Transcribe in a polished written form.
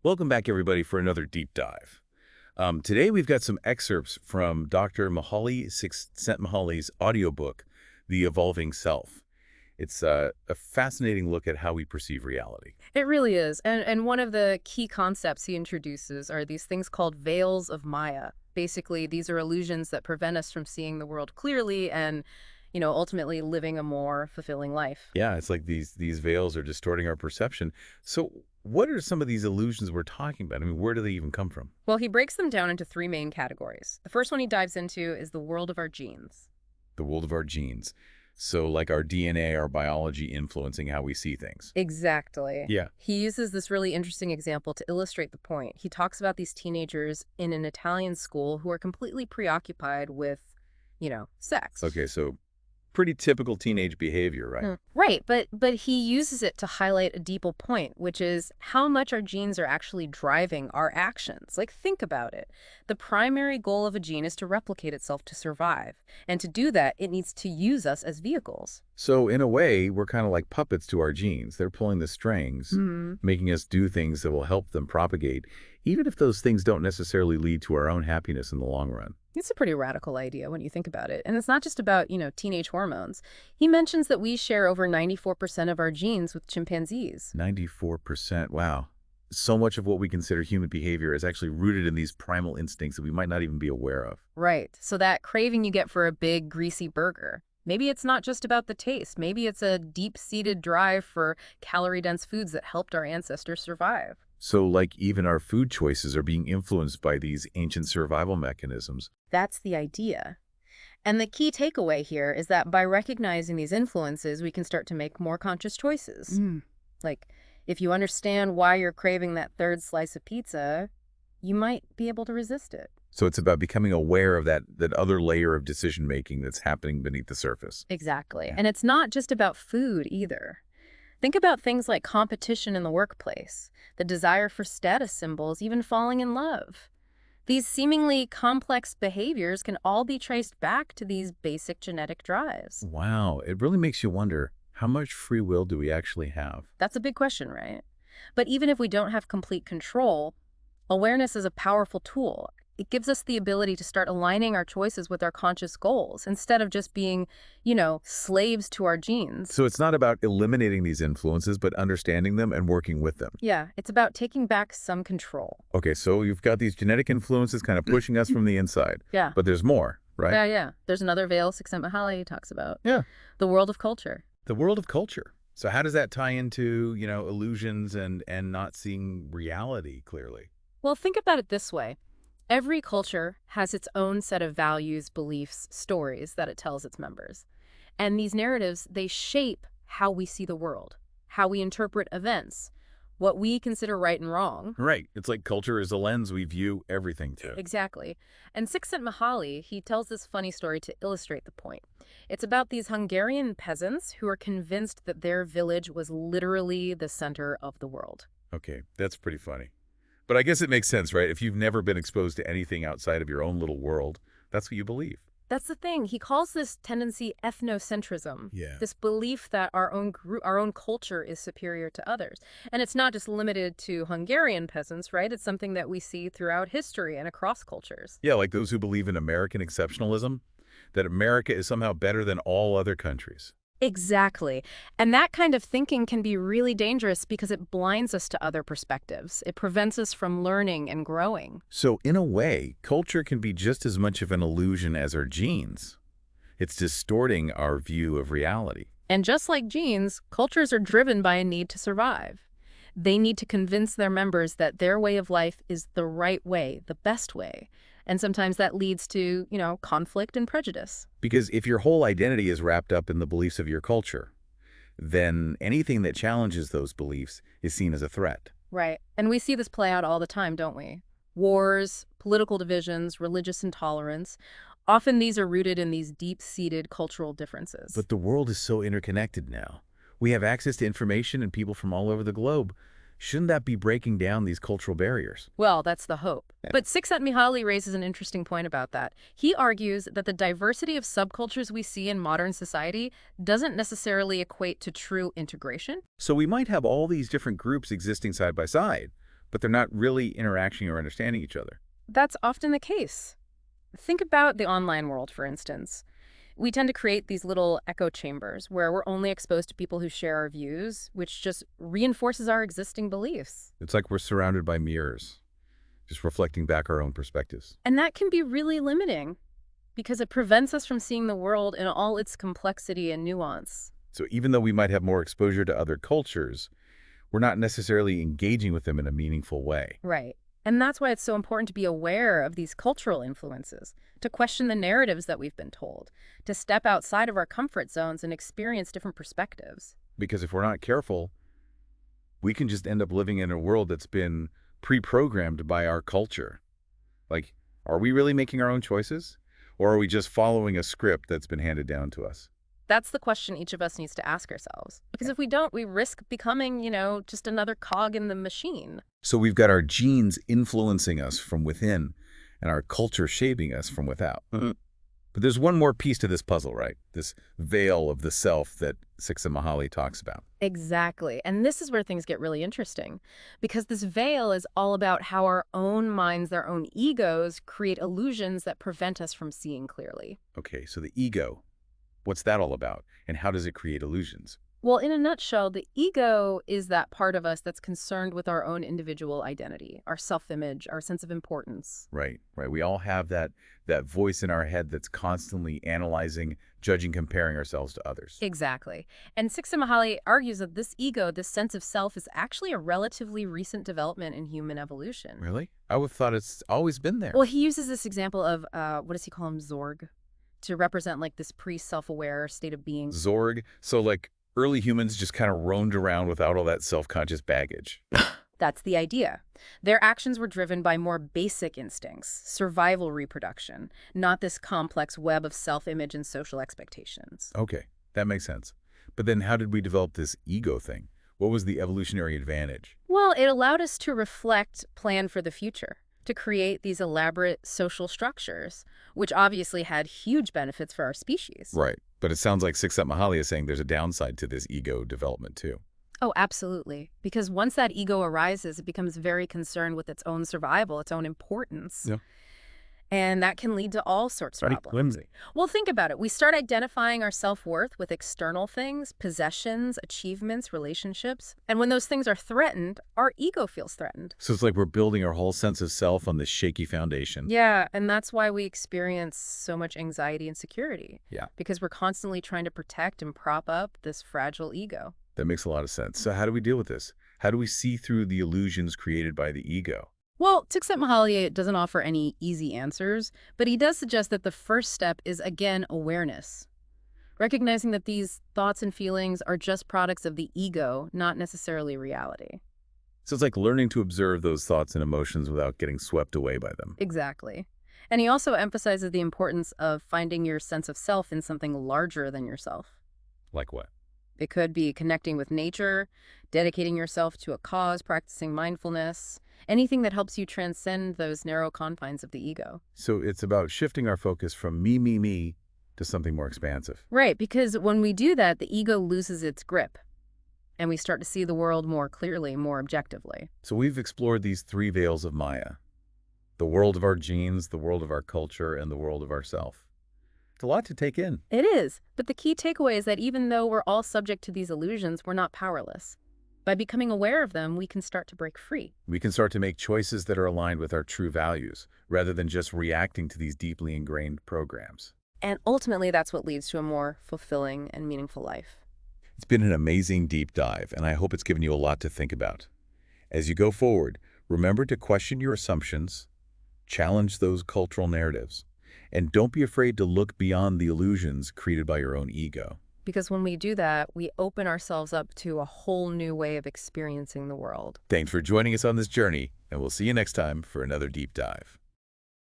Welcome back, everybody, for another deep dive. Today, we've got some excerpts from Dr. Mihaly Csikszentmihalyi's audiobook, The Evolving Self. It's a fascinating look at how we perceive reality. It really is. And one of the key concepts he introduces are these things called veils of Maya. Basically, these are illusions that prevent us from seeing the world clearly and, ultimately living a more fulfilling life. Yeah, it's like these veils are distorting our perception. So what are some of these illusions we're talking about? I mean, where do they even come from? Well, he breaks them down into three main categories. The first one he dives into is the world of our genes. The world of our genes. So like our DNA, our biology influencing how we see things. Exactly. Yeah. He uses this really interesting example to illustrate the point. He talks about these teenagers in an Italian school who are completely preoccupied with, sex. Okay, so pretty typical teenage behavior, right? Right, but he uses it to highlight a deeper point, which is how much our genes are actually driving our actions. Like, think about it. The primary goal of a gene is to replicate itself to survive. And to do that, it needs to use us as vehicles. So in a way, we're kind of like puppets to our genes. They're pulling the strings, making us do things that will help them propagate, even if those things don't necessarily lead to our own happiness in the long run. It's a pretty radical idea when you think about it. And it's not just about, teenage hormones. He mentions that we share over 94% of our genes with chimpanzees. 94%, wow. So much of what we consider human behavior is actually rooted in these primal instincts that we might not even be aware of. Right. So that craving you get for a big, greasy burger. Maybe it's not just about the taste. Maybe it's a deep-seated drive for calorie-dense foods that helped our ancestors survive. So like even our food choices are being influenced by these ancient survival mechanisms. That's the idea. And the key takeaway here is that by recognizing these influences, we can start to make more conscious choices. Like, if you understand why you're craving that third slice of pizza, you might be able to resist it. So it's about becoming aware of that other layer of decision-making that's happening beneath the surface. Exactly. And it's not just about food either. Think about things like competition in the workplace, the desire for status symbols, even falling in love. These seemingly complex behaviors can all be traced back to these basic genetic drives. Wow, it really makes you wonder, how much free will do we actually have? That's a big question, right? But even if we don't have complete control, awareness is a powerful tool. It gives us the ability to start aligning our choices with our conscious goals instead of just being, slaves to our genes. So it's not about eliminating these influences, but understanding them and working with them. Yeah, it's about taking back some control. Okay, so you've got these genetic influences kind of pushing us from the inside. Yeah. But there's more, right? Yeah. There's another veil Csikszentmihalyi talks about. Yeah. The world of culture. The world of culture. So how does that tie into, illusions and not seeing reality clearly? Well, think about it this way. Every culture has its own set of values, beliefs, stories that it tells its members. And these narratives, they shape how we see the world, how we interpret events, what we consider right and wrong. Right. It's like culture is a lens we view everything through. Exactly. And Csikszentmihalyi, he tells this funny story to illustrate the point. It's about these Hungarian peasants who are convinced that their village was literally the center of the world. Okay, that's pretty funny. But I guess it makes sense, right? If you've never been exposed to anything outside of your own little world, that's what you believe. That's the thing. He calls this tendency ethnocentrism. Yeah. This belief that our own group, our own culture is superior to others. And it's not just limited to Hungarian peasants, right? It's something that we see throughout history and across cultures. Yeah, like those who believe in American exceptionalism, that America is somehow better than all other countries. Exactly. And that kind of thinking can be really dangerous because it blinds us to other perspectives. It prevents us from learning and growing. So in a way, culture can be just as much of an illusion as our genes. It's distorting our view of reality. And just like genes, cultures are driven by a need to survive. They need to convince their members that their way of life is the right way, the best way. And sometimes that leads to, conflict and prejudice. Because if your whole identity is wrapped up in the beliefs of your culture, then anything that challenges those beliefs is seen as a threat. Right. And we see this play out all the time, don't we? Wars, political divisions, religious intolerance. Often these are rooted in these deep-seated cultural differences. But the world is so interconnected now. We have access to information and people from all over the globe. Shouldn't that be breaking down these cultural barriers? Well, that's the hope. Yeah. But Csikszentmihalyi raises an interesting point about that. He argues that the diversity of subcultures we see in modern society doesn't necessarily equate to true integration. So we might have all these different groups existing side by side, but they're not really interacting or understanding each other. That's often the case. Think about the online world, for instance. We tend to create these little echo chambers where we're only exposed to people who share our views, which just reinforces our existing beliefs. It's like we're surrounded by mirrors, just reflecting back our own perspectives. And that can be really limiting because it prevents us from seeing the world in all its complexity and nuance. So even though we might have more exposure to other cultures, we're not necessarily engaging with them in a meaningful way. Right. And that's why it's so important to be aware of these cultural influences, to question the narratives that we've been told, to step outside of our comfort zones and experience different perspectives. Because if we're not careful, we can just end up living in a world that's been pre-programmed by our culture. Like, are we really making our own choices? Or are we just following a script that's been handed down to us? That's the question each of us needs to ask ourselves. Because if we don't, we risk becoming, just another cog in the machine. So we've got our genes influencing us from within and our culture shaping us from without. But there's one more piece to this puzzle, right? This veil of the self that Csikszentmihalyi talks about. Exactly. And this is where things get really interesting. Because this veil is all about how our own minds, their own egos, create illusions that prevent us from seeing clearly. Okay, so the ego, what's that all about? And how does it create illusions? Well, in a nutshell, the ego is that part of us that's concerned with our own individual identity, our self-image, our sense of importance. Right. We all have that voice in our head that's constantly analyzing, judging, comparing ourselves to others. Exactly. And Csikszentmihalyi argues that this ego, this sense of self, is actually a relatively recent development in human evolution. Really? I would have thought it's always been there. Well, he uses this example of, what does he call him, Zorg, to represent like this pre-self-aware state of being. Zorg? So like early humans just kind of roamed around without all that self-conscious baggage. That's the idea. Their actions were driven by more basic instincts, survival, reproduction, not this complex web of self-image and social expectations. Okay, that makes sense. But then how did we develop this ego thing? What was the evolutionary advantage? Well, it allowed us to reflect, plan for the future, to create these elaborate social structures, which obviously had huge benefits for our species. Right. But it sounds like Csikszentmihalyi is saying there's a downside to this ego development too. Oh, absolutely. Because once that ego arises, it becomes very concerned with its own survival, its own importance. Yeah. And that can lead to all sorts of Pretty problems. flimsy. Well, think about it. We start identifying our self-worth with external things, possessions, achievements, relationships. And when those things are threatened, our ego feels threatened. So it's like we're building our whole sense of self on this shaky foundation. Yeah, and that's why we experience so much anxiety and insecurity. Yeah. Because we're constantly trying to protect and prop up this fragile ego. That makes a lot of sense. So how do we deal with this? How do we see through the illusions created by the ego? Well, Csikszentmihalyi doesn't offer any easy answers, but he does suggest that the first step is, again, awareness. Recognizing that these thoughts and feelings are just products of the ego, not necessarily reality. So it's like learning to observe those thoughts and emotions without getting swept away by them. Exactly. And he also emphasizes the importance of finding your sense of self in something larger than yourself. Like what? It could be connecting with nature, dedicating yourself to a cause, practicing mindfulness, anything that helps you transcend those narrow confines of the ego. So it's about shifting our focus from me, to something more expansive. Right, because when we do that, the ego loses its grip, and we start to see the world more clearly, more objectively. So we've explored these three veils of Maya. The world of our genes, the world of our culture, and the world of ourself. It's a lot to take in. It is, but the key takeaway is that even though we're all subject to these illusions, we're not powerless. By becoming aware of them, we can start to break free. We can start to make choices that are aligned with our true values, rather than just reacting to these deeply ingrained programs. And ultimately, that's what leads to a more fulfilling and meaningful life. It's been an amazing deep dive, and I hope it's given you a lot to think about. As you go forward, remember to question your assumptions, challenge those cultural narratives, and don't be afraid to look beyond the illusions created by your own ego. Because when we do that, we open ourselves up to a whole new way of experiencing the world. Thanks for joining us on this journey, and we'll see you next time for another deep dive.